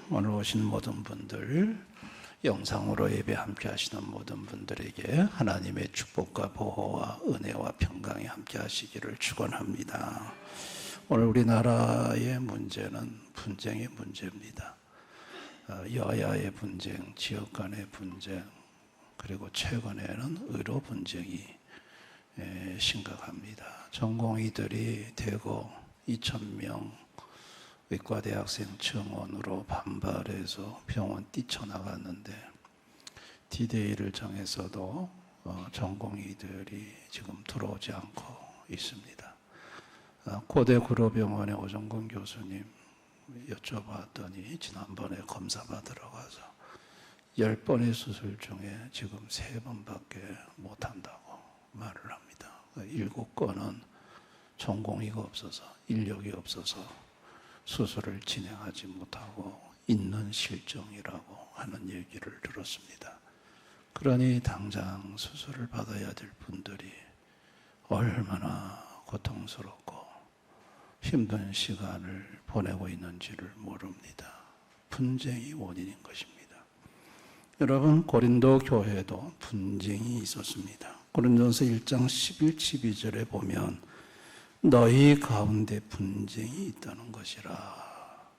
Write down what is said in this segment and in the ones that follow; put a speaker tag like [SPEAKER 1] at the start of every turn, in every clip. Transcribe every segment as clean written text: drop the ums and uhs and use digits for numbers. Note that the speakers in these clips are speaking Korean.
[SPEAKER 1] 오늘 오신 모든 분들, 영상으로 예배 함께 하시는 모든 분들에게 하나님의 축복과 보호와 은혜와 평강이 함께 하시기를 축원합니다. 오늘 우리나라의 문제는 분쟁의 문제입니다. 여야의 분쟁, 지역 간의 분쟁, 그리고 최근에는 의료 분쟁이 심각합니다. 전공의들이 대거 2,000명 의과대학생 증원으로 반발해서 병원 뛰쳐나갔는데 D-Day를 정해서도 전공의들이 지금 들어오지 않고 있습니다. 고대 구로병원의 오정근 교수님 여쭤봤더니 지난번에 검사 받으러 가서 10번의 수술 중에 지금 3번밖에 못한다고 말을 합니다. 7건은 전공의가 없어서, 인력이 없어서 수술을 진행하지 못하고 있는 실정이라고 하는 얘기를 들었습니다. 그러니 당장 수술을 받아야 될 분들이 얼마나 고통스럽고 힘든 시간을 보내고 있는지를 모릅니다. 분쟁이 원인인 것입니다. 여러분, 고린도 교회도 분쟁이 있었습니다. 고린도전서 1장 11, 12절에 보면 너희 가운데 분쟁이 있다는 것이라.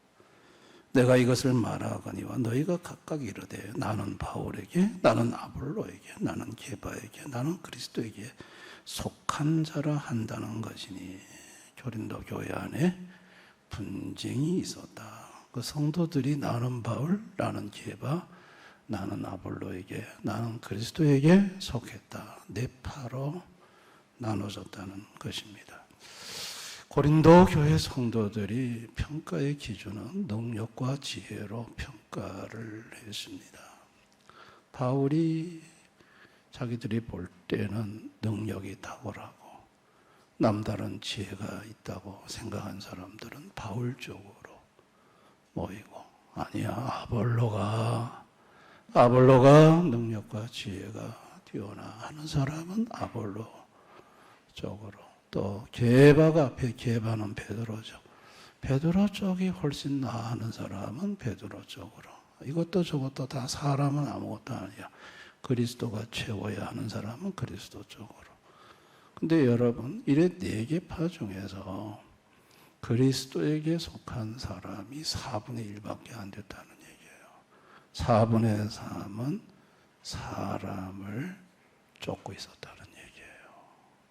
[SPEAKER 1] 내가 이것을 말하거니와 너희가 각각 이르되 나는 바울에게, 나는 아볼로에게, 나는 게바에게, 나는 그리스도에게 속한 자라 한다는 것이니. 고린도 교회 안에 분쟁이 있었다. 그 성도들이 나는 바울, 나는 게바, 나는 아볼로에게, 나는 그리스도에게 속했다. 네 파로 나눠졌다는 것입니다. 고린도 교회 성도들이 평가의 기준은 능력과 지혜로 평가를 했습니다. 바울이 자기들이 볼 때는 능력이 탁월하고 남다른 지혜가 있다고 생각한 사람들은 바울 쪽으로 모이고, 아니야, 아볼로가 능력과 지혜가 뛰어나 하는 사람은 아볼로 쪽으로, 또 게바가 앞에, 게바는 베드로죠. 베드로 쪽이 훨씬 나아하는 사람은 베드로 쪽으로. 이것도 저것도 다 사람은 아무것도 아니야. 그리스도가 최고야 하는 사람은 그리스도 쪽으로. 근데 여러분, 이래 4개 파 중에서 그리스도에게 속한 사람이 4분의 1밖에 안 됐다는 얘기예요. 4분의 3은 사람을 쫓고 있었다는 얘기예요.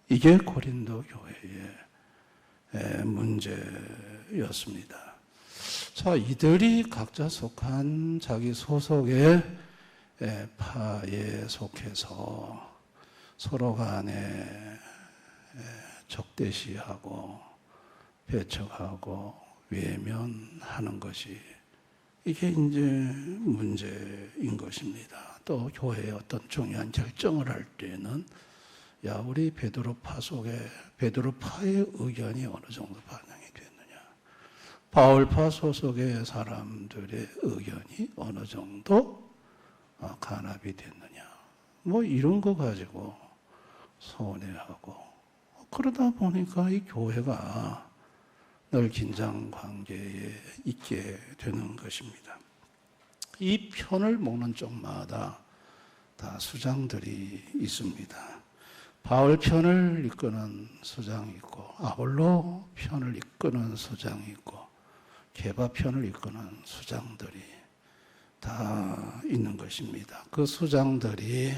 [SPEAKER 1] 이게 고린도 교회의 문제였습니다. 자, 이들이 각자 속한 자기 소속의 파에 속해서 서로 간에 적대시하고 배척하고 외면하는 것이, 이게 이제 문제인 것입니다. 또 교회의 어떤 중요한 결정을 할 때는 야, 우리 베드로파 속에 베드로파의 의견이 어느 정도 반영이 됐느냐, 바울파 소속의 사람들의 의견이 어느 정도 간합이 됐느냐, 뭐 이런 거 가지고 서운해하고, 그러다 보니까 이 교회가 늘 긴장 관계에 있게 되는 것입니다. 이 편을 먹는 쪽마다 다 수장들이 있습니다. 바울 편을 이끄는 수장이 있고, 아볼로 편을 이끄는 수장이 있고, 게바 편을 이끄는 수장들이 다 있는 것입니다. 그 수장들이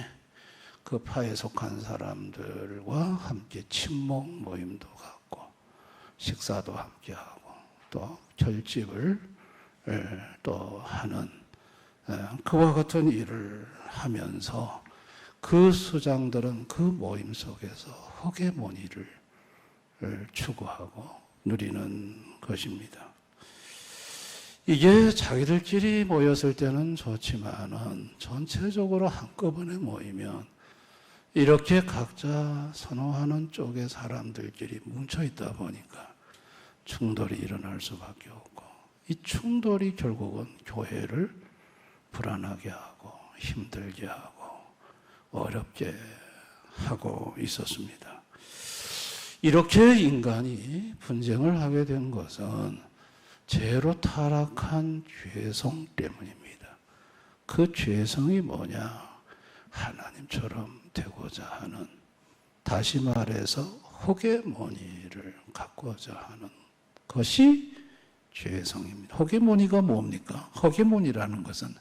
[SPEAKER 1] 그 파에 속한 사람들과 함께 친목 모임도 갖고 식사도 함께 하고 또 결집을 또 하는 그와 같은 일을 하면서 그 수장들은 그 모임 속에서 흑해모니를 추구하고 누리는 것입니다. 이게 자기들끼리 모였을 때는 좋지만은 전체적으로 한꺼번에 모이면 이렇게 각자 선호하는 쪽의 사람들끼리 뭉쳐있다 보니까 충돌이 일어날 수밖에 없고, 이 충돌이 결국은 교회를 불안하게 하고 힘들게 하고 어렵게 하고 있었습니다. 이렇게 인간이 분쟁을 하게 된 것은 죄로 타락한 죄성 때문입니다. 그 죄성이 뭐냐? 하나님처럼 되고자 하는, 다시 말해서 호게모니를 갖고자 하는 것이 죄성입니다. 호게모니가 뭡니까? 호게모니라는 것은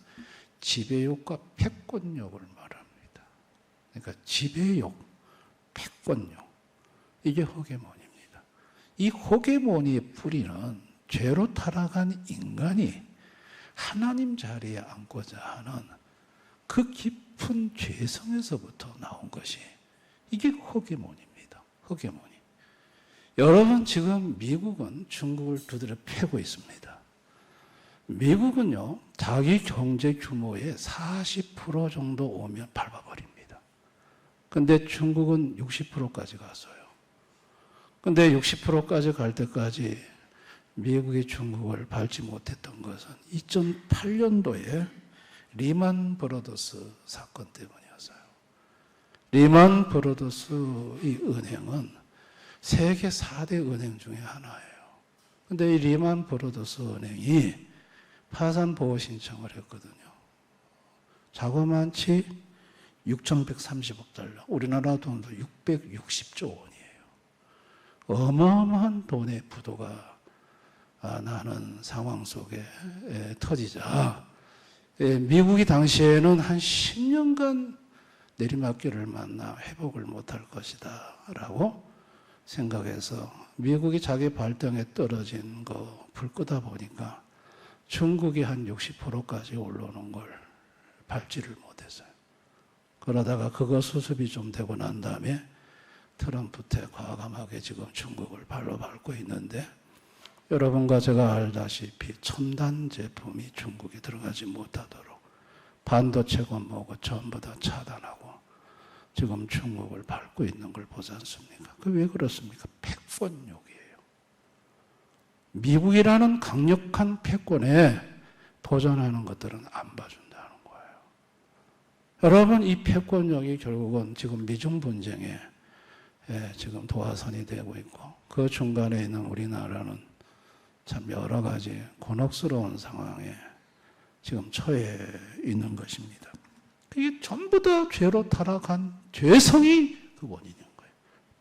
[SPEAKER 1] 지배욕과 패권욕을 말합니다. 그러니까 지배욕, 패권욕, 이게 호게모니입니다. 이 호게모니의 뿌리는 죄로 타락한 인간이 하나님 자리에 앉고자 하는 그 깊은 죄성에서부터 나온 것이, 이게 호게모니입니다. 호게모니. 여러분, 지금 미국은 중국을 두드려 패고 있습니다. 미국은요, 자기 경제 규모의 40% 정도 오면 밟아버립니다. 근데 중국은 60%까지 갔어요. 근데 60%까지 갈 때까지 미국이 중국을 밟지 못했던 것은 2008년도에 리만 브러더스 사건 때문이었어요. 리만 브러더스 이 은행은 세계 4대 은행 중에 하나예요. 근데 이 리만 브러더스 은행이 파산 보호 신청을 했거든요. 자그마치 6,130억 달러, 우리나라 돈도 660조 원이에요. 어마어마한 돈의 부도가 나는 상황 속에 터지자 미국이 당시에는 한 10년간 내리막길을 만나 회복을 못할 것이다 라고 생각해서 미국이 자기 발등에 떨어진 거 불 끄다 보니까 중국이 한 60%까지 올라오는 걸 밟지를 못했어요. 그러다가 그거 수습이 좀 되고 난 다음에 트럼프 때 과감하게 지금 중국을 발로 밟고 있는데, 여러분과 제가 알다시피 첨단 제품이 중국에 들어가지 못하도록 반도체고 뭐고 전부 다 차단하고 지금 중국을 밟고 있는 걸 보지 않습니까? 그 왜 그렇습니까? 패권욕이에요. 미국이라는 강력한 패권에 도전하는 것들은 안 봐준다는 거예요. 여러분, 이 패권욕이 결국은 지금 미중 분쟁에 지금 도화선이 되고 있고, 그 중간에 있는 우리나라는 참 여러 가지 곤혹스러운 상황에 지금 처해 있는 것입니다. 이게 전부 다 죄로 타락한 죄성이 그 원인인 거예요.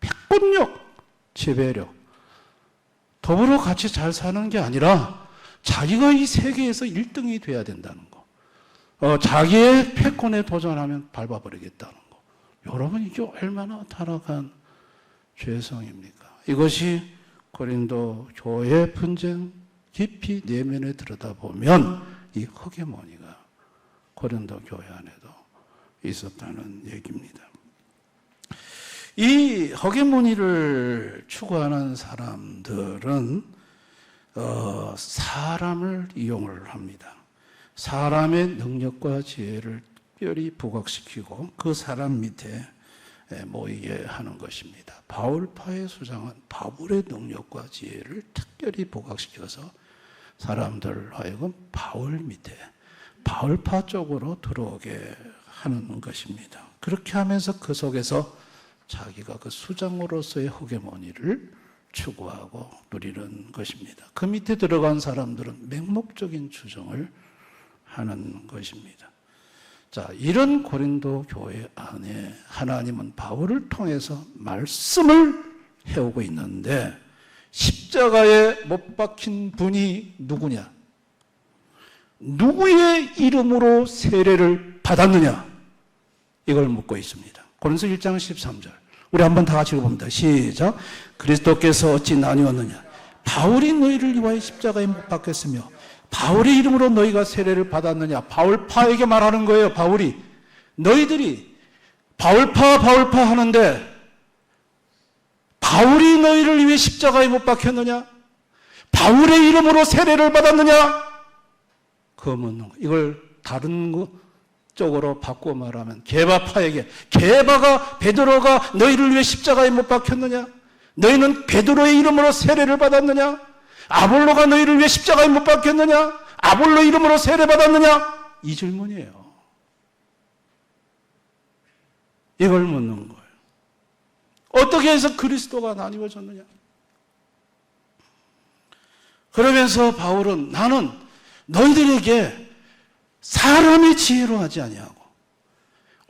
[SPEAKER 1] 패권욕, 지배력. 더불어 같이 잘 사는 게 아니라 자기가 이 세계에서 1등이 돼야 된다는 거. 자기의 패권에 도전하면 밟아버리겠다는 거. 여러분, 이게 얼마나 타락한 죄성입니까? 이것이 고린도 교회 분쟁 깊이 내면에 들여다보면 이 허게모니가 고린도 교회 안에도 있었다는 얘기입니다. 이 허게모니를 추구하는 사람들은 사람을 이용을 합니다. 사람의 능력과 지혜를 특별히 부각시키고 그 사람 밑에 모이게 하는 것입니다. 바울파의 수장은 바울의 능력과 지혜를 특별히 부각시켜서 사람들 하여금 바울 밑에, 바울파 쪽으로 들어오게 하는 것입니다. 그렇게 하면서 그 속에서 자기가 그 수장으로서의 허게모니를 추구하고 누리는 것입니다. 그 밑에 들어간 사람들은 맹목적인 주장을 하는 것입니다. 자, 이런 고린도 교회 안에 하나님은 바울을 통해서 말씀을 해오고 있는데, 십자가에 못 박힌 분이 누구냐? 누구의 이름으로 세례를 받았느냐? 이걸 묻고 있습니다. 고린도서 1장 13절. 우리 한번 다 같이 읽어봅니다. 시작. 그리스도께서 어찌 나뉘었느냐? 바울이 너희를 위하여 십자가에 못 박혔으며 바울의 이름으로 너희가 세례를 받았느냐? 바울파에게 말하는 거예요. 바울이. 너희들이 바울파 하는데 바울이 너희를 위해 십자가에 못 박혔느냐? 바울의 이름으로 세례를 받았느냐? 그거 묻는 거. 이걸 다른 쪽으로 바꾸어 말하면 게바파에게, 게바가, 베드로가 너희를 위해 십자가에 못 박혔느냐? 너희는 베드로의 이름으로 세례를 받았느냐? 아볼로가 너희를 위해 십자가에 못 박혔느냐? 아볼로 이름으로 세례 받았느냐? 이 질문이에요. 이걸 묻는 거예요. 어떻게 해서 그리스도가 나뉘어졌느냐? 그러면서 바울은 나는 너희들에게 사람의 지혜로 하지 아니하고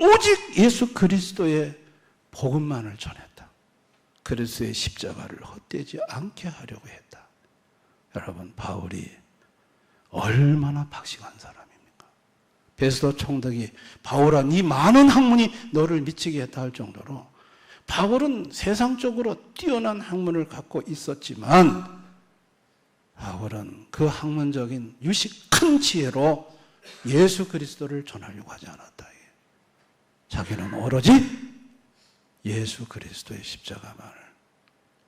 [SPEAKER 1] 오직 예수 그리스도의 복음만을 전했다. 그리스도의 십자가를 헛되지 않게 하려고 했다. 여러분, 바울이 얼마나 박식한 사람입니까? 베스도 총독이 바울아, 네 많은 학문이 너를 미치게 했다 할 정도로 바울은 세상적으로 뛰어난 학문을 갖고 있었지만 바울은 그 학문적인 유식한 지혜로 예수 그리스도를 전하려고 하지 않았다. 자기는 오로지 예수 그리스도의 십자가만을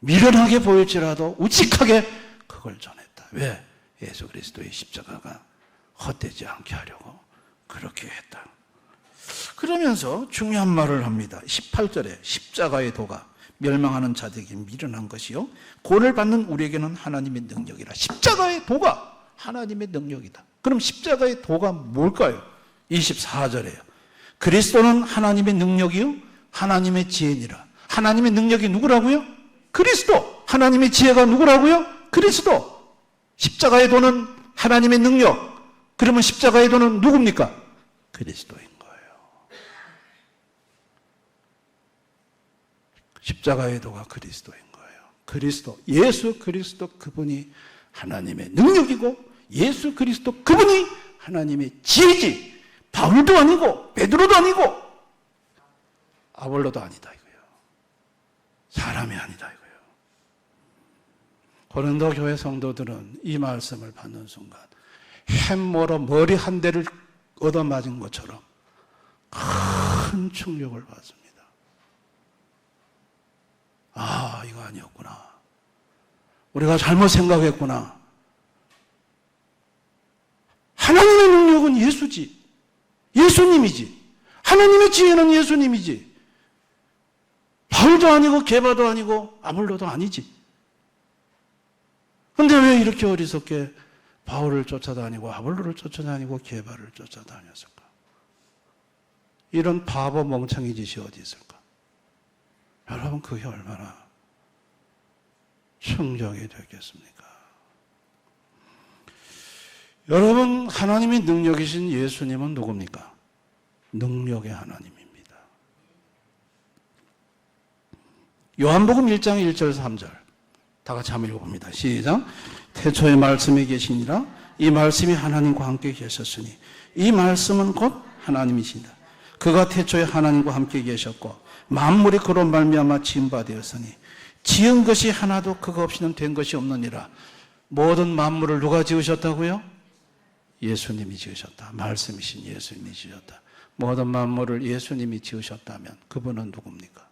[SPEAKER 1] 미련하게 보일지라도 우직하게 그걸 전했다. 왜? 예수 그리스도의 십자가가 헛되지 않게 하려고 그렇게 했다. 그러면서 중요한 말을 합니다. 18절에 십자가의 도가 멸망하는 자들에게 미련한 것이요 구원을 받는 우리에게는 하나님의 능력이라. 십자가의 도가 하나님의 능력이다. 그럼 십자가의 도가 뭘까요? 24절에요. 그리스도는 하나님의 능력이요 하나님의 지혜니라. 하나님의 능력이 누구라고요? 그리스도. 하나님의 지혜가 누구라고요? 그리스도. 십자가의 도는 하나님의 능력. 그러면 십자가의 도는 누굽니까? 그리스도인 거예요. 십자가의 도가 그리스도인 거예요. 그리스도, 예수 그리스도 그분이 하나님의 능력이고 예수 그리스도 그분이 하나님의 지혜지. 바울도 아니고 베드로도 아니고 아볼로도 아니다 이거예요. 사람이 아니다 이거예요. 고린도 교회 성도들은 이 말씀을 받는 순간 햄모로 머리 한 대를 얻어맞은 것처럼 큰 충격을 받습니다. 아, 이거 아니었구나. 우리가 잘못 생각했구나. 하나님의 능력은 예수지. 예수님이지. 하나님의 지혜는 예수님이지. 바울도 아니고 게바도 아니고 아볼로도 아니지. 근데 왜 이렇게 어리석게 바울을 쫓아다니고 아볼로를 쫓아다니고 게바를 쫓아다녔을까? 이런 바보 멍청이 짓이 어디 있을까? 여러분, 그게 얼마나 충격이 되겠습니까? 여러분, 하나님의 능력이신 예수님은 누굽니까? 능력의 하나님입니다. 요한복음 1장 1절 3절 다 같이 한번 읽어봅니다. 시작. 태초에 말씀이 계시니라. 이 말씀이 하나님과 함께 계셨으니 이 말씀은 곧 하나님이시니라. 그가 태초에 하나님과 함께 계셨고 만물이 그로 말미암아 지은 바 되었으니 지은 것이 하나도 그가 없이는 된 것이 없느니라. 모든 만물을 누가 지으셨다고요? 예수님이 지으셨다. 말씀이신 예수님이 지으셨다. 모든 만물을 예수님이 지으셨다면 그분은 누굽니까?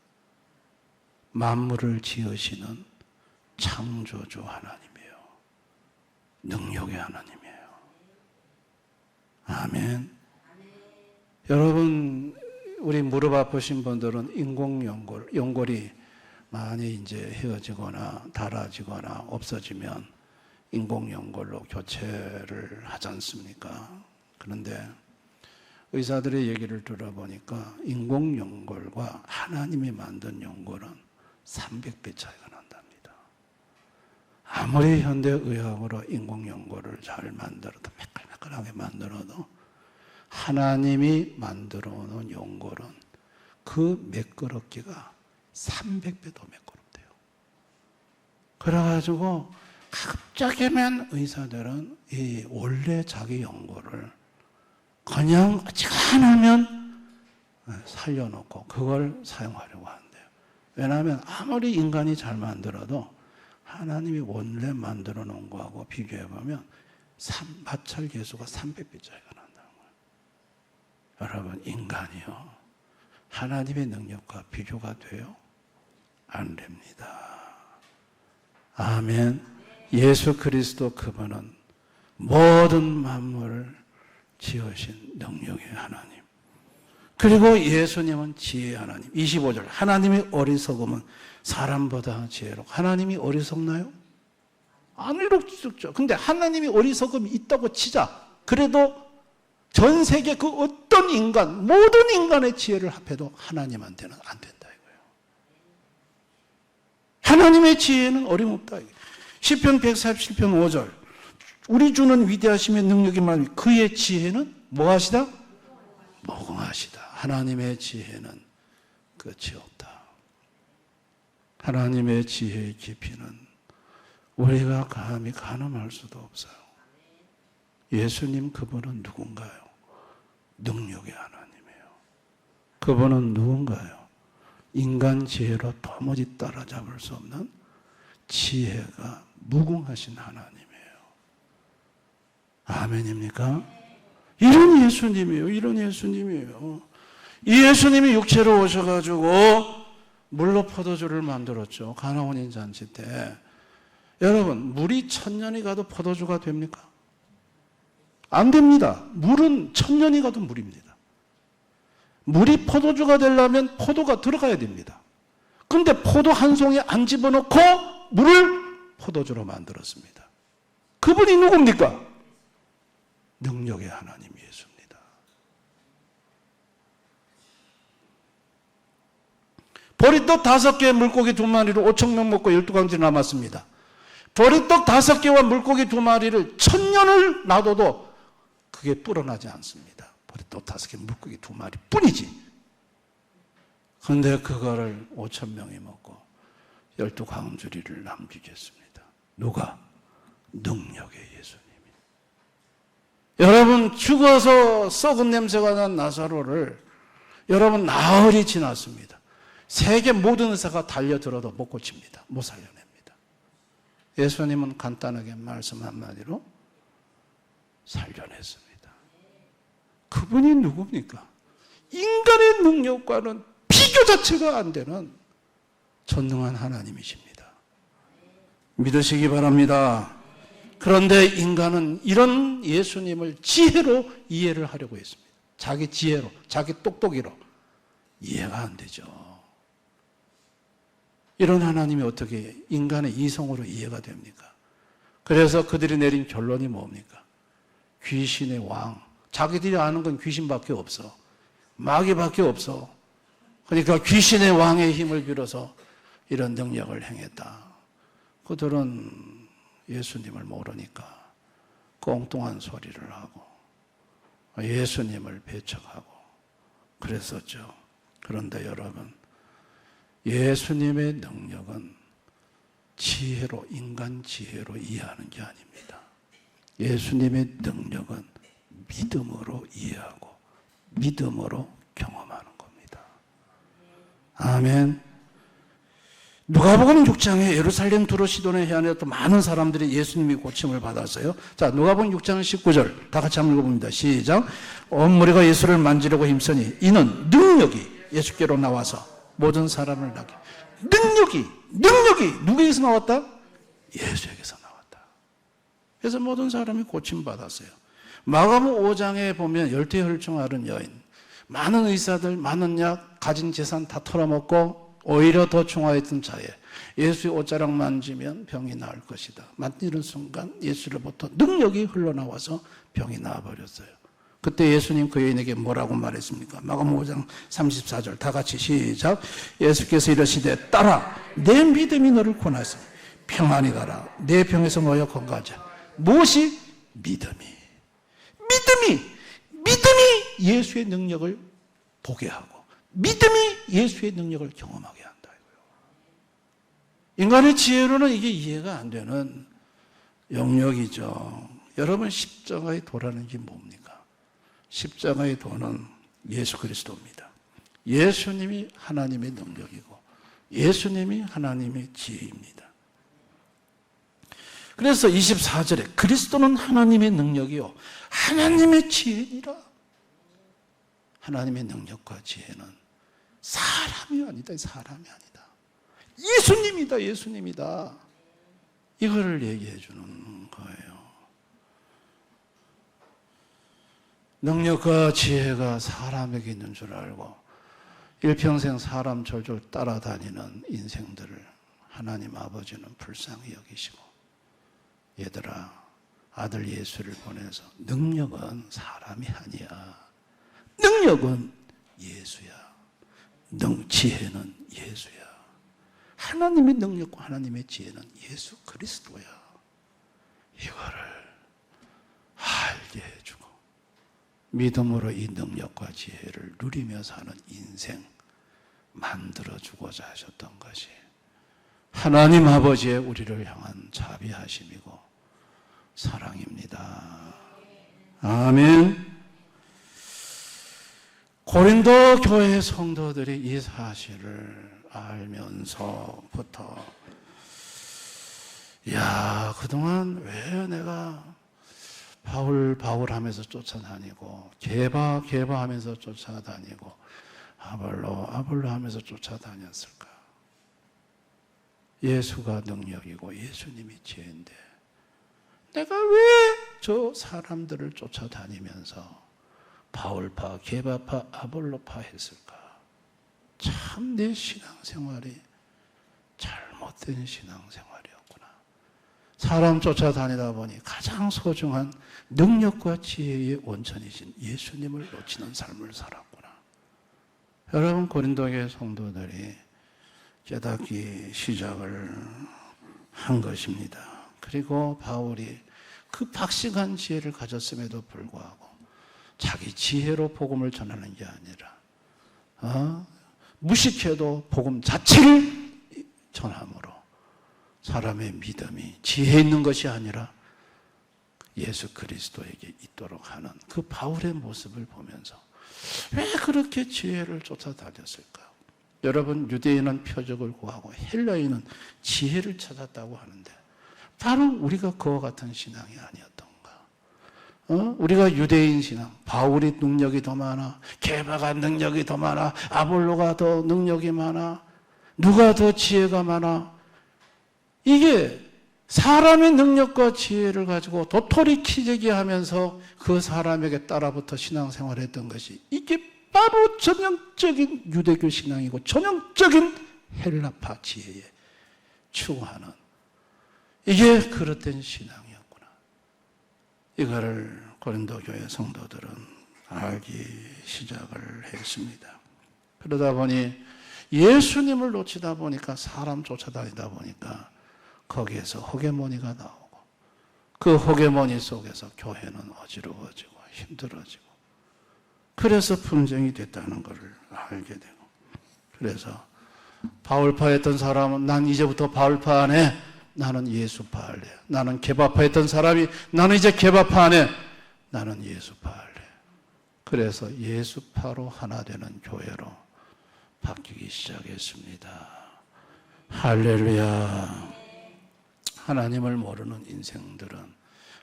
[SPEAKER 1] 만물을 지으시는 창조주 하나님이에요. 능력의 하나님이에요. 아멘. 여러분, 우리 무릎 아프신 분들은 연골이 많이 이제 헤어지거나 닳아지거나 없어지면 인공연골로 교체를 하지 않습니까? 그런데 의사들의 얘기를 들어보니까 인공연골과 하나님이 만든 연골은 300배 차이가 난답니다. 아무리 현대의학으로 인공연골을 잘 만들어도 매끌매끌하게 만들어도 하나님이 만들어 놓은 연골은 그 매끄럽기가 300배 더 매끄럽대요. 그래가지고 갑자기면 의사들은 이 원래 자기 연골을 그냥 어지간하면 살려놓고 그걸 사용하려고 하는데요. 왜냐하면 아무리 인간이 잘 만들어도 하나님이 원래 만들어 놓은 거하고 비교해보면 마찰 계수가 300배 차이가 난다는 거예요. 여러분, 인간이요 하나님의 능력과 비교가 돼요? 안 됩니다. 아멘. 예수 그리스도 그분은 모든 만물을 지으신 능력의 하나님. 그리고 예수님은 지혜의 하나님. 25절. 하나님의 어리석음은 사람보다 지혜롭고. 하나님이 어리석나요? 안 어리석죠. 근데 하나님이 어리석음이 있다고 치자. 그래도 전 세계 그 어떤 인간, 모든 인간의 지혜를 합해도 하나님한테는 안 된다 이거예요. 하나님의 지혜는 어림없다. 시편 147편 5절. 우리 주는 위대하심의 능력이 많으니 그의 지혜는 뭐하시다? 무궁하시다. 하나님의 지혜는 끝이 없다. 하나님의 지혜의 깊이는 우리가 감히 가늠할 수도 없어요. 예수님 그분은 누군가요? 능력의 하나님이에요. 그분은 누군가요? 인간 지혜로 도무지 따라잡을 수 없는 지혜가 무궁하신 하나님이에요. 아멘입니까? 이런 예수님이에요. 이런 예수님이에요. 이 예수님이 육체로 오셔가지고 물로 포도주를 만들었죠. 가나온인 잔치 때. 여러분, 물이 1000년이 가도 포도주가 됩니까? 안 됩니다. 물은 1000년이 가도 물입니다. 물이 포도주가 되려면 포도가 들어가야 됩니다. 그런데 포도 한 송이 안 집어넣고 물을 포도주로 만들었습니다. 그분이 누굽니까? 능력의 하나님 예수입니다. 보리떡 5개, 물고기 2마리로 5,000명 먹고 12강지 남았습니다. 보리떡 5개와 물고기 2마리를 1000년을 놔둬도 그게 불어나지 않습니다. 보리떡 5개, 물고기 2마리 뿐이지. 그런데 그거를 5,000명이 먹고 12광주리를 남기겠습니다. 누가? 능력의 예수님이. 여러분, 죽어서 썩은 냄새가 난 나사로를 여러분 나흘이 지났습니다. 세계 모든 의사가 달려들어도 못 고칩니다. 못 살려냅니다. 예수님은 간단하게 말씀 한마디로 살려냈습니다. 그분이 누굽니까? 인간의 능력과는 비교 자체가 안 되는 전능한 하나님이십니다. 믿으시기 바랍니다. 그런데 인간은 이런 예수님을 지혜로 이해를 하려고 했습니다. 자기 지혜로, 자기 똑똑이로. 이해가 안 되죠. 이런 하나님이 어떻게 인간의 이성으로 이해가 됩니까? 그래서 그들이 내린 결론이 뭡니까? 귀신의 왕. 자기들이 아는 건 귀신밖에 없어. 마귀밖에 없어. 그러니까 귀신의 왕의 힘을 빌어서 이런 능력을 행했다. 그들은 예수님을 모르니까 꽁뚱한 소리를 하고 예수님을 배척하고 그랬었죠. 그런데 여러분, 예수님의 능력은 지혜로, 인간 지혜로 이해하는 게 아닙니다. 예수님의 능력은 믿음으로 이해하고 믿음으로 경험하는 겁니다. 아멘. 누가복음 6장에 예루살렘 두로 시돈의 해안에 또 많은 사람들이 예수님이 고침을 받았어요. 자, 누가복음 6장 19절 다 같이 한번 읽어봅니다. 시작. 온 무리가 예수를 만지려고 힘쓰니 이는 능력이 예수께로 나와서 모든 사람을 나게. 능력이 누구에게서 나왔다? 예수에게서 나왔다. 그래서 모든 사람이 고침받았어요. 마가복음 5장에 보면 열대혈증 앓은 여인, 많은 의사들, 많은 약, 가진 재산 다 털어먹고 오히려 더 중화했던 자에 예수의 옷자락 만지면 병이 나을 것이다. 만지는 순간 예수로부터 능력이 흘러나와서 병이 나아버렸어요. 그때 예수님 그 여인에게 뭐라고 말했습니까? 마가복음 5장 34절 다 같이 시작. 예수께서 이르시되 딸아, 내 믿음이 너를 구원하였으니 평안히 가라. 내 병에서 모여 건강하자. 무엇이? 믿음이 예수의 능력을 보게 하고 믿음이 예수의 능력을 경험하게 한다. 인간의 지혜로는 이게 이해가 안 되는 영역이죠. 여러분, 십자가의 도라는 게 뭡니까? 십자가의 도는 예수 그리스도입니다. 예수님이 하나님의 능력이고 예수님이 하나님의 지혜입니다. 그래서 24절에 그리스도는 하나님의 능력이요 하나님의 지혜니라. 하나님의 능력과 지혜는 사람이 아니다. 사람이 아니다. 예수님이다. 이거를 얘기해 주는 거예요. 능력과 지혜가 사람에게 있는 줄 알고 일평생 사람 졸졸 따라다니는 인생들을 하나님 아버지는 불쌍히 여기시고, 얘들아, 아들 예수를 보내서 능력은 사람이 아니야. 능력은 예수야. 지혜는 예수야. 하나님의 능력과 하나님의 지혜는 예수 그리스도야. 이거를 알게 해주고 믿음으로 이 능력과 지혜를 누리며 사는 인생 만들어주고자 하셨던 것이 하나님 아버지의 우리를 향한 자비하심이고 사랑입니다. 아멘. 고린도 교회 성도들이 이 사실을 알면서부터 야, 그동안 왜 내가 바울 하면서 쫓아다니고 게바 하면서 쫓아다니고 아볼로 하면서 쫓아다녔을까? 예수가 능력이고 예수님이 지혜인데 내가 왜 저 사람들을 쫓아다니면서 바울파, 게바파, 아볼로파 했을까? 참 내 신앙생활이 잘못된 신앙생활이었구나. 사람 쫓아다니다 보니 가장 소중한 능력과 지혜의 원천이신 예수님을 놓치는 삶을 살았구나. 여러분, 고린도교회 성도들이 깨닫기 시작을 한 것입니다. 그리고 바울이 그 박식한 지혜를 가졌음에도 불구하고 자기 지혜로 복음을 전하는 게 아니라 무식해도 복음 자체를 전함으로 사람의 믿음이 지혜 있는 것이 아니라 예수 그리스도에게 있도록 하는 그 바울의 모습을 보면서 왜 그렇게 지혜를 쫓아다녔을까? 여러분, 유대인은 표적을 구하고 헬라인은 지혜를 찾았다고 하는데 바로 우리가 그와 같은 신앙이 아니었던가? 우리가 유대인 신앙, 바울이 능력이 더 많아, 게바가 능력이 더 많아, 아볼로가 더 능력이 많아, 누가 더 지혜가 많아? 이게 사람의 능력과 지혜를 가지고 도토리 키재기 하면서 그 사람에게 따라붙어 신앙생활을 했던 것이 이게 바로 전형적인 유대교 신앙이고 전형적인 헬라파 지혜에 추구하는 이게 그릇된 신앙이었구나. 이거를 고린도 교회 성도들은 알기 시작을 했습니다. 그러다 보니 예수님을 놓치다 보니까 사람 쫓아다니다 보니까 거기에서 호게모니가 나오고 그 호게모니 속에서 교회는 어지러워지고 힘들어지고 그래서 분쟁이 됐다는 것을 알게 되고 그래서 바울파 했던 사람은 난 이제부터 바울파 안 해. 나는 예수파 할래. 나는 게바파 했던 사람이 나는 이제 게바파 안 해. 나는 예수파 할래. 그래서 예수파로 하나 되는 교회로 바뀌기 시작했습니다. 할렐루야. 하나님을 모르는 인생들은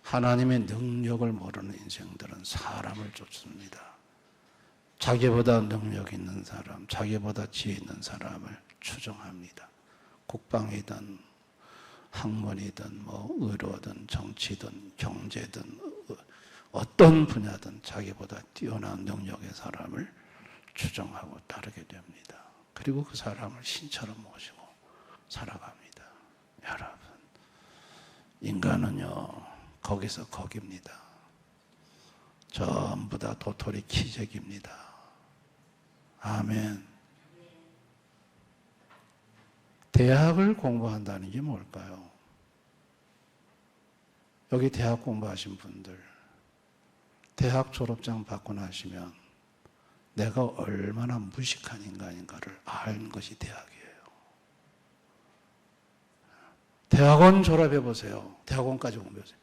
[SPEAKER 1] 하나님의 능력을 모르는 인생들은 사람을 쫓습니다. 자기보다 능력 있는 사람, 자기보다 지혜 있는 사람을 추종합니다. 국방이든 학문이든 의료든 정치든 경제든 어떤 분야든 자기보다 뛰어난 능력의 사람을 추종하고 따르게 됩니다. 그리고 그 사람을 신처럼 모시고 살아갑니다. 여러분, 인간은요 거기서 거기입니다. 전부 다 도토리 키재기입니다. 아멘. 대학을 공부한다는 게 뭘까요? 여기 대학 공부하신 분들, 대학 졸업장 받고 나시면 내가 얼마나 무식한 인간인가를 아는 것이 대학이에요. 대학원 졸업해 보세요. 대학원까지 공부해보세요.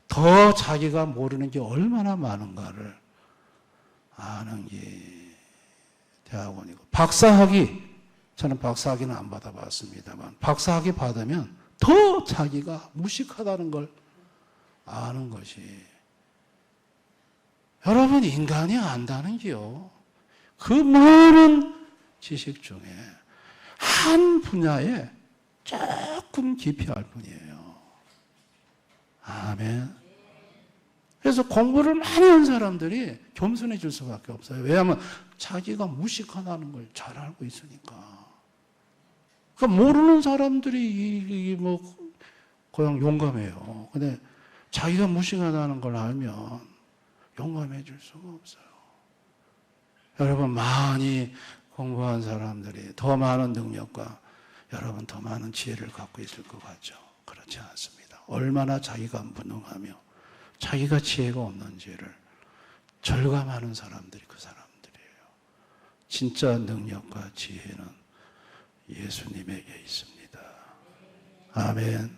[SPEAKER 1] 더 자기가 모르는 게 얼마나 많은가를 아는 게 대학원이고, 박사학위, 저는 박사학위는 안 받아봤습니다만 박사학위 받으면 더 자기가 무식하다는 걸 아는 것이, 여러분, 인간이 안다는 게요, 그 많은 지식 중에 한 분야에 조금 깊이 알 뿐이에요. 아멘. 그래서 공부를 많이 한 사람들이 겸손해질 수밖에 없어요. 왜냐하면 자기가 무식하다는 걸 잘 알고 있으니까. 그러니까 모르는 사람들이 그냥 용감해요. 근데 자기가 무식하다는 걸 알면 용감해질 수가 없어요. 여러분, 많이 공부한 사람들이 더 많은 능력과 여러분 더 많은 지혜를 갖고 있을 것 같죠? 그렇지 않습니다. 얼마나 자기가 무능하며 자기가 지혜가 없는지를 절감하는 사람들이 그 사람들이에요. 진짜 능력과 지혜는 예수님에게 있습니다. 아멘.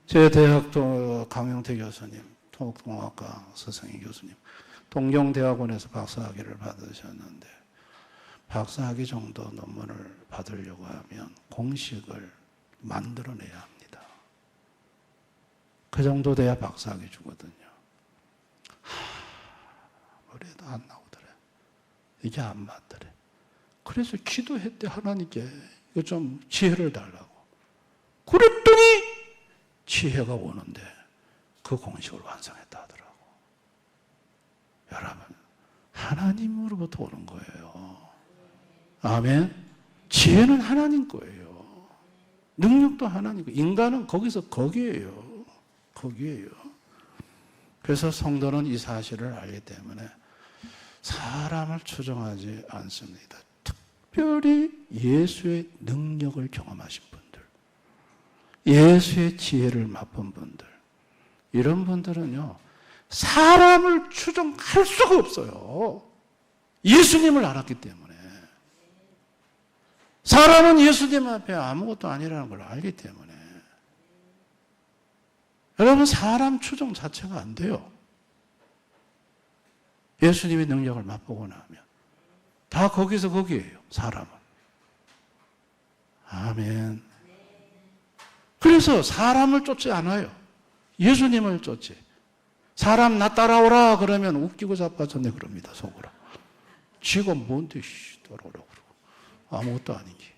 [SPEAKER 1] 제 대학도 강용태 교수님, 토목공학과 서성희 교수님, 동경대학원에서 박사학위를 받으셨는데 박사학위 정도 논문을 받으려고 하면 공식을 만들어내야 합니다. 그 정도 돼야 박사학위 주거든요. 그래도 안 나오더래. 이게 안 맞더래. 그래서 기도했대, 하나님께. 이거 좀 지혜를 달라고. 그랬더니 지혜가 오는데 그 공식을 완성했다 하더라고. 여러분, 하나님으로부터 오는 거예요. 아멘. 지혜는 하나님 거예요. 능력도 하나님 거예요. 인간은 거기서 거기에요. 거기에요. 그래서 성도는 이 사실을 알기 때문에 사람을 추종하지 않습니다. 특별히 예수의 능력을 경험하신 분들, 예수의 지혜를 맛본 분들, 이런 분들은요, 사람을 추종할 수가 없어요. 예수님을 알았기 때문에. 사람은 예수님 앞에 아무것도 아니라는 걸 알기 때문에. 여러분, 사람 추종 자체가 안 돼요. 예수님의 능력을 맛보고 나면. 다 거기서 거기에요, 사람은. 아멘. 그래서 사람을 쫓지 않아요. 예수님을 쫓지. 사람 나 따라오라 그러면 웃기고 자빠졌네 그럽니다, 속으로. 지가 뭔데 따라오라고 그러고. 아무것도 아니지.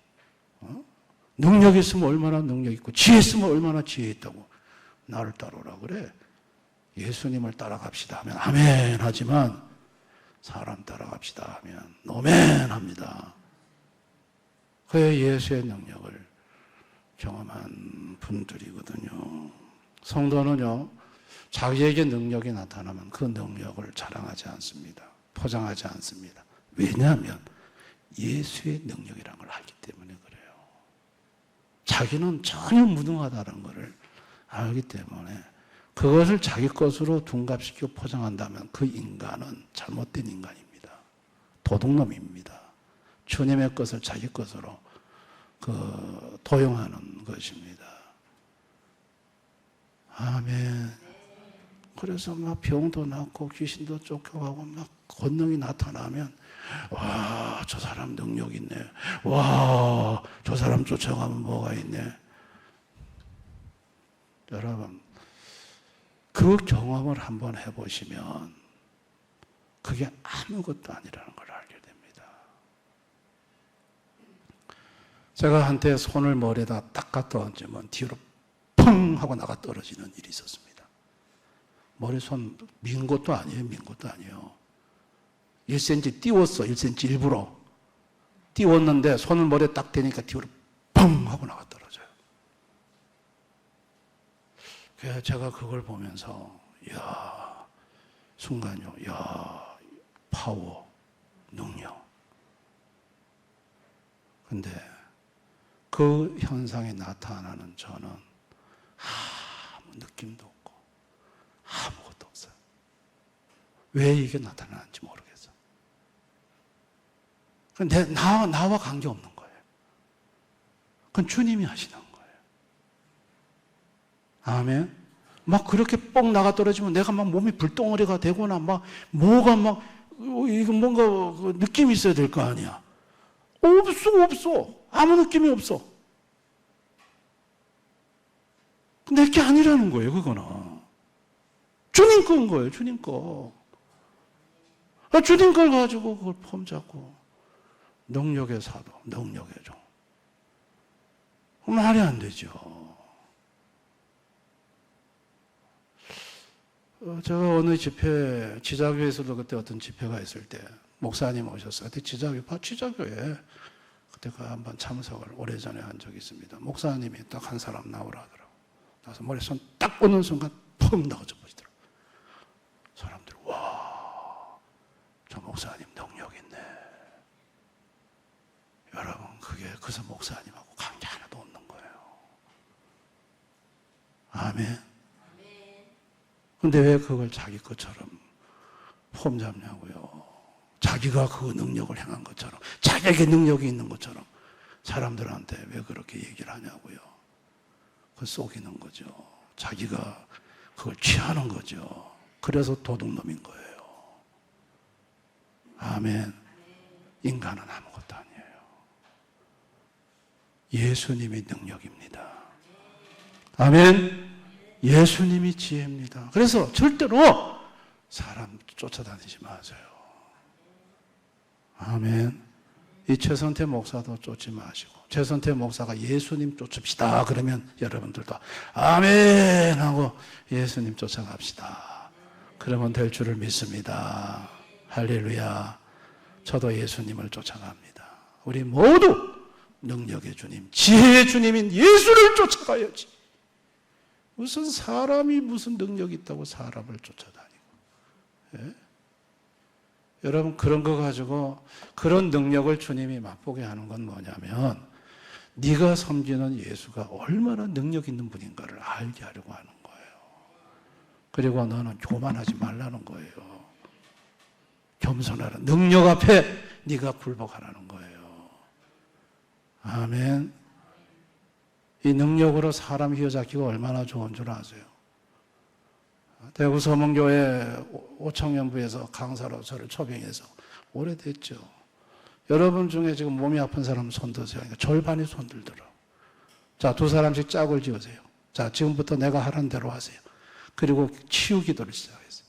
[SPEAKER 1] 능력 있으면 얼마나 능력 있고 지혜 있으면 얼마나 지혜 있다고 나를 따라오라 그래. 예수님을 따라갑시다 하면 아멘 하지만 사람 따라갑시다 하면 노멘 합니다. 그의 예수의 능력을 경험한 분들이거든요. 성도는요, 자기에게 능력이 나타나면 그 능력을 자랑하지 않습니다. 포장하지 않습니다. 왜냐하면 예수의 능력이라는 걸 알기 때문에 그래요. 자기는 전혀 무능하다는 것을 알기 때문에 그것을 자기 것으로 둔갑시키고 포장한다면 그 인간은 잘못된 인간입니다. 도둑놈입니다. 주님의 것을 자기 것으로 도용하는 것입니다. 아멘. 그래서 막 병도 낫고 귀신도 쫓겨가고 막 권능이 나타나면 와, 저 사람 능력 있네. 와, 저 사람 쫓아가면 뭐가 있네. 여러분, 그 경험을 한번 해보시면 그게 아무것도 아니라는 걸 알게 됩니다. 제가 한때 손을 머리에다 딱 갖다 얹으면 뒤로 펑 하고 나가 떨어지는 일이 있었습니다. 머리 손 민 것도 아니에요. 민 것도 아니에요. 1cm 띄웠어. 1cm 일부러. 띄웠는데 손을 머리에 딱 대니까 뒤로 펑 하고 나가 떨어져요. 그래서 제가 그걸 보면서 이야, 순간요. 이야, 파워, 능력. 근데 그 현상이 나타나는 저는 아무 느낌도 없고 아무것도 없어요. 왜 이게 나타나는지 모르겠어. 근데 나와 관계없는 거예요. 그건 주님이 하시는 거예요. 아멘. 막 그렇게 뻥 나가 떨어지면 내가 막 몸이 불덩어리가 되거나 막 뭐가 막 이거 뭔가 느낌이 있어야 될 거 아니야. 없어. 아무 느낌이 없어. 내게 아니라는 거예요, 그거는. 주님 거인 거예요, 주님 거. 주님 걸 가지고 그걸 폼 잡고. 능력의 사도, 능력의 종. 말이 안 되죠. 제가 어느 집회, 지자교에서도 그때 어떤 집회가 있을 때, 목사님 오셨어요. 그때 지자교에 그때가 한번 참석을 오래전에 한 적이 있습니다. 목사님이 딱 한 사람 나오라 하더라고요. 나서 머리 손 딱 꽂는 순간 펑 나가져 버리더라고요. 사람들, 와, 저 목사님 능력 있네. 여러분, 그게 그래서 목사님하고 관계 하나도 없는 근데 왜 그걸 자기 것처럼 폼 잡냐고요. 자기가 그 능력을 행한 것처럼, 자기에게 능력이 있는 것처럼 사람들한테 왜 그렇게 얘기를 하냐고요. 그걸 속이는 거죠. 자기가 그걸 취하는 거죠. 그래서 도둑놈인 거예요. 아멘. 인간은 아무것도 아니에요. 예수님이 능력입니다. 아멘. 예수님이 지혜입니다. 그래서 절대로 사람 쫓아다니지 마세요. 아멘. 이 최선태 목사도 쫓지 마시고, 최선태 목사가 예수님 쫓읍시다 그러면 여러분들도 아멘 하고 예수님 쫓아갑시다. 그러면 될 줄을 믿습니다. 할렐루야. 저도 예수님을 쫓아갑니다. 우리 모두 능력의 주님, 지혜의 주님인 예수를 쫓아가야지. 무슨 사람이 무슨 능력이 있다고 사람을 쫓아다니고. 예? 여러분, 그런 거 가지고 그런 능력을 주님이 맛보게 하는 건 뭐냐면, 네가 섬기는 예수가 얼마나 능력 있는 분인가를 알게 하려고 하는 거예요. 그리고 너는 교만하지 말라는 거예요. 겸손하라. 능력 앞에 네가 굴복하라는 거예요. 아멘. 이 능력으로 사람 휘어잡기가 얼마나 좋은 줄 아세요? 대구 서문교회 오청년부에서 강사로 저를 초빙해서 오래됐죠. 여러분 중에 지금 몸이 아픈 사람 손 드세요. 그러니까 절반이 손 들더라. 자, 두 사람씩 짝을 지으세요. 자, 지금부터 내가 하라는 대로 하세요. 그리고 치유 기도를 시작했어요.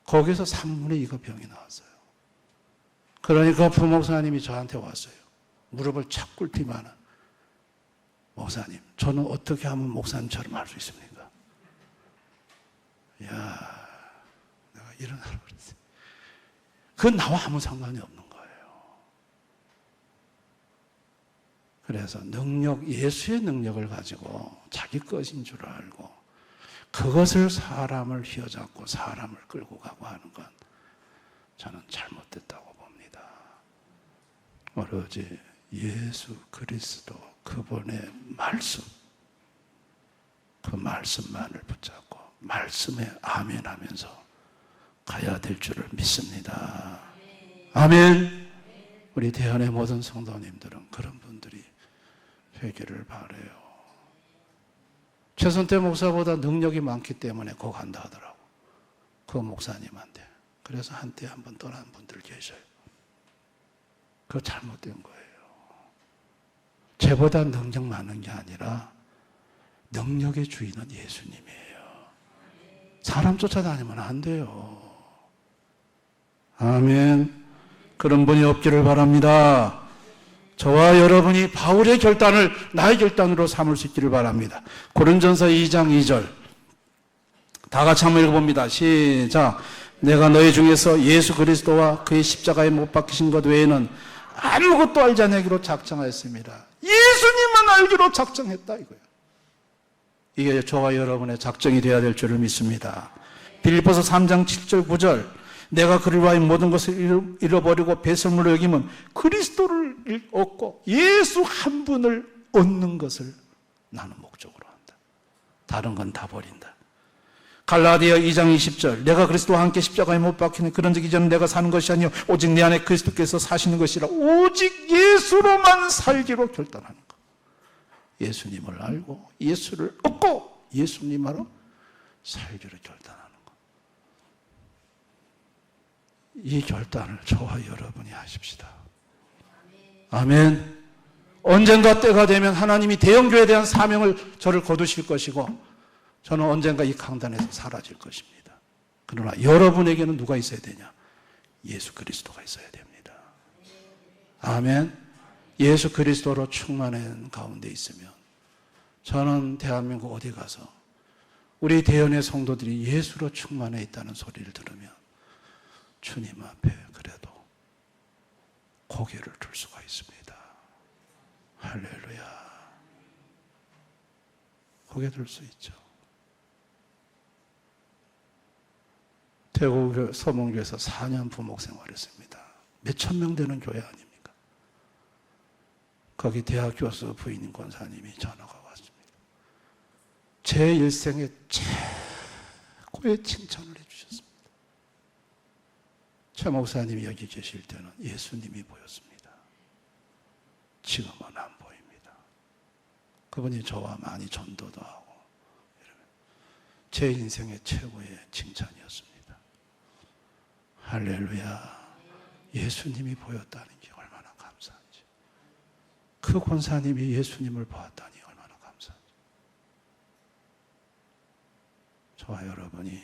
[SPEAKER 1] 거기서 3분의 2가 병이 나왔어요. 그러니까 부목사님이 저한테 왔어요. 무릎을 착 꿇기만은, 목사님, 저는 어떻게 하면 목사님처럼 할 수 있습니까? 야, 내가 일어나라고 그랬어요. 그건 나와 아무 상관이 없는 거예요. 그래서 능력, 예수의 능력을 가지고 자기 것인 줄 알고 그것을 사람을 휘어잡고 사람을 끌고 가고 하는 건 저는 잘못됐다고 봅니다. 오로지 예수 그리스도 그분의 말씀, 그 말씀만을 붙잡고 말씀에 아멘 하면서 가야 될 줄을 믿습니다. 아멘. 우리 대한의 모든 성도님들은 그런 분들이 되기를 바라요. 최선태 목사보다 능력이 많기 때문에 거 간다 하더라고. 그 목사님한테. 그래서 한때 한번 떠난 분들 계셔요. 그거 잘못된 거예요. 쟤보다 능력 많은 게 아니라 능력의 주인은 예수님이에요. 사람 쫓아다니면 안 돼요. 아멘. 그런 분이 없기를 바랍니다. 저와 여러분이 바울의 결단을 나의 결단으로 삼을 수 있기를 바랍니다. 고린전서 2장 2절 다 같이 한번 읽어봅니다. 시작. 내가 너희 중에서 예수 그리스도와 그의 십자가에 못 박히신 것 외에는 아무것도 알지 않기로 작정하였습니다. 예수님만 알기로 작정했다 이거예요. 이게 저와 여러분의 작정이 되어야 될 줄을 믿습니다. 빌립보서 3장 7절 9절 내가 그를 위하여 모든 것을 잃어버리고 배설물로 여기면 그리스도를 얻고 예수 한 분을 얻는 것을 나는 목적으로 한다. 다른 건 다 버린다. 갈라디아 2장 20절 내가 그리스도와 함께 십자가에 못 박히는 그런 적 이제는 내가 사는 것이 아니요 오직 내 안에 그리스도께서 사시는 것이라 오직 예수로만 살기로 결단하는 것. 예수님을 알고 예수를 얻고 예수님으로 살기로 결단하는 것. 이 결단을 저와 여러분이 하십시다. 아멘. 언젠가 때가 되면 하나님이 대형교회에 대한 사명을 저를 거두실 것이고 저는 언젠가 이 강단에서 사라질 것입니다. 그러나 여러분에게는 누가 있어야 되냐? 예수 그리스도가 있어야 됩니다. 아멘. 예수 그리스도로 충만한 가운데 있으면 저는 대한민국 어디 가서 우리 대연의 성도들이 예수로 충만해 있다는 소리를 들으면 주님 앞에 그래도 고개를 들 수가 있습니다. 할렐루야. 고개 들 수 있죠. 대구 서문교에서 4년 부목 생활했습니다. 몇천 명 되는 교회 아닙니까? 거기 대학 교수 부인인 권사님이 전화가 왔습니다. 제 일생에 최고의 칭찬을 해주셨습니다. 최 목사님이 여기 계실 때는 예수님이 보였습니다. 지금은 안 보입니다. 그분이 저와 많이 전도도 하고 제 인생의 최고의 칭찬이었습니다. 할렐루야. 예수님이 보였다는 게 얼마나 감사한지. 그 권사님이 예수님을 보았다니 얼마나 감사한지. 저와 여러분이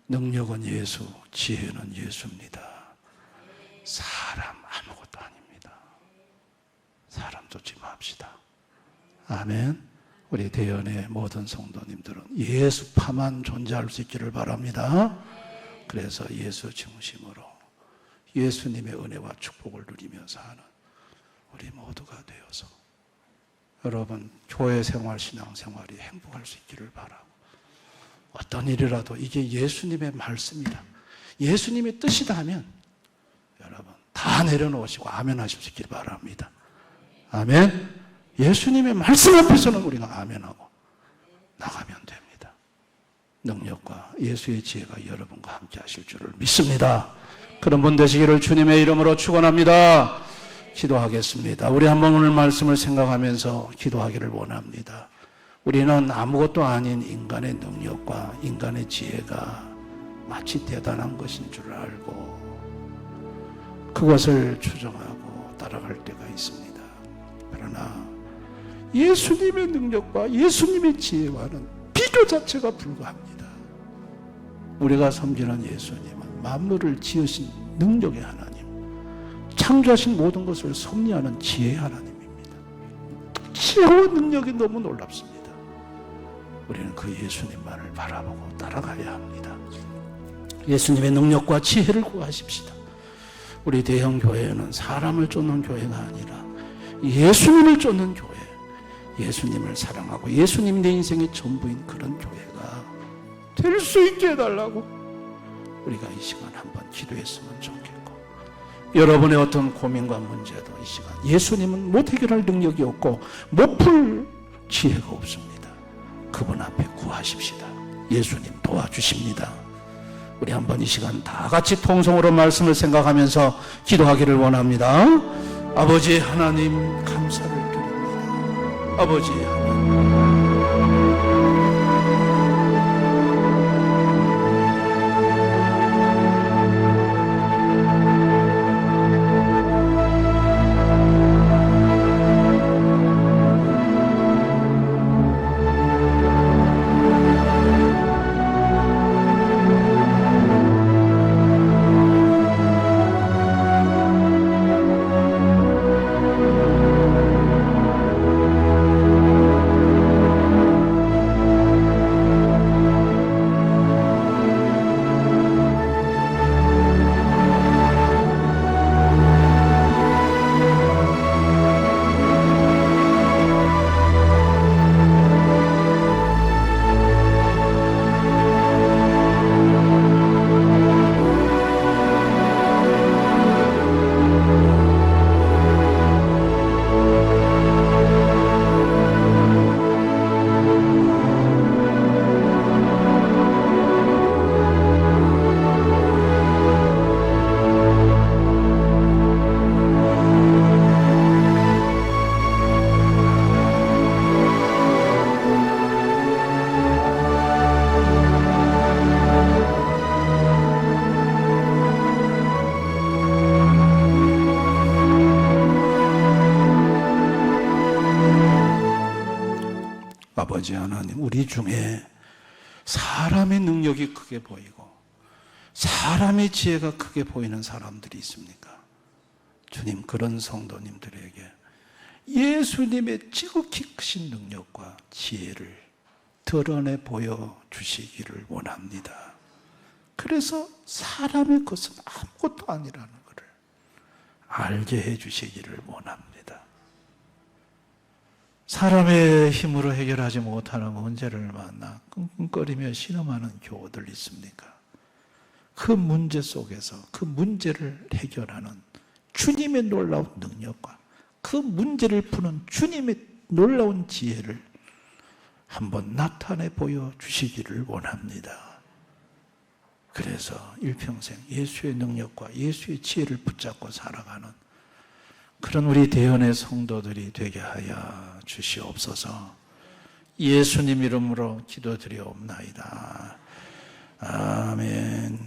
[SPEAKER 1] 능력은 예수, 지혜는 예수입니다. 사람 아무것도 아닙니다. 사람 쫓지 맙시다. 아멘. 우리 대연의 모든 성도님들은 예수파만 존재할 수 있기를 바랍니다. 그래서 예수 중심으로 예수님의 은혜와 축복을 누리며 사는 우리 모두가 되어서 여러분 교회 생활, 신앙 생활이 행복할 수 있기를 바라고, 어떤 일이라도 이게 예수님의 말씀이다, 예수님의 뜻이다 하면 여러분 다 내려놓으시고 아멘 하실 수 있기를 바랍니다. 아멘. 예수님의 말씀 앞에서는 우리가 아멘하고 나가면 됩니다. 능력과 예수의 지혜가 여러분과 함께 하실 줄을 믿습니다. 그런 분 되시기를 주님의 이름으로 축원합니다. 기도하겠습니다. 우리 한번 오늘 말씀을 생각하면서 기도하기를 원합니다. 우리는 아무것도 아닌 인간의 능력과 인간의 지혜가 마치 대단한 것인 줄 알고 그것을 추정하고 따라갈 때가 있습니다. 그러나 예수님의 능력과 예수님의 지혜와는 비교 자체가 불가합니다. 우리가 섬기는 예수님은 만물을 지으신 능력의 하나님, 창조하신 모든 것을 섭리하는 지혜의 하나님입니다. 지혜와 능력이 너무 놀랍습니다. 우리는 그 예수님만을 바라보고 따라가야 합니다. 예수님의 능력과 지혜를 구하십시다. 우리 대형 교회는 사람을 쫓는 교회가 아니라 예수님을 쫓는 교회, 예수님을 사랑하고 예수님 내 인생의 전부인 그런 교회가 될 수 있게 해달라고 우리가 이 시간 한번 기도했으면 좋겠고, 여러분의 어떤 고민과 문제도 이 시간 예수님은 못 해결할 능력이 없고 못 풀 지혜가 없습니다. 그분 앞에 구하십시다. 예수님 도와주십니다. 우리 한번 이 시간 다 같이 통성으로 말씀을 생각하면서 기도하기를 원합니다. 아버지 하나님 감사를 드립니다. 아버지 하나님, 아버지 하나님, 우리 중에 사람의 능력이 크게 보이고 사람의 지혜가 크게 보이는 사람들이 있습니까? 주님, 그런 성도님들에게 예수님의 지극히 크신 능력과 지혜를 드러내 보여주시기를 원합니다. 그래서 사람의 것은 아무것도 아니라는 것을 알게 해주시기를 원합니다. 사람의 힘으로 해결하지 못하는 문제를 만나 끙끙거리며 신음하는 교우들 있습니까? 그 문제 속에서 그 문제를 해결하는 주님의 놀라운 능력과 그 문제를 푸는 주님의 놀라운 지혜를 한번 나타내 보여주시기를 원합니다. 그래서 일평생 예수의 능력과 예수의 지혜를 붙잡고 살아가는 그런 우리 대언의 성도들이 되게 하여 주시옵소서. 예수님 이름으로 기도드리옵나이다. 아멘.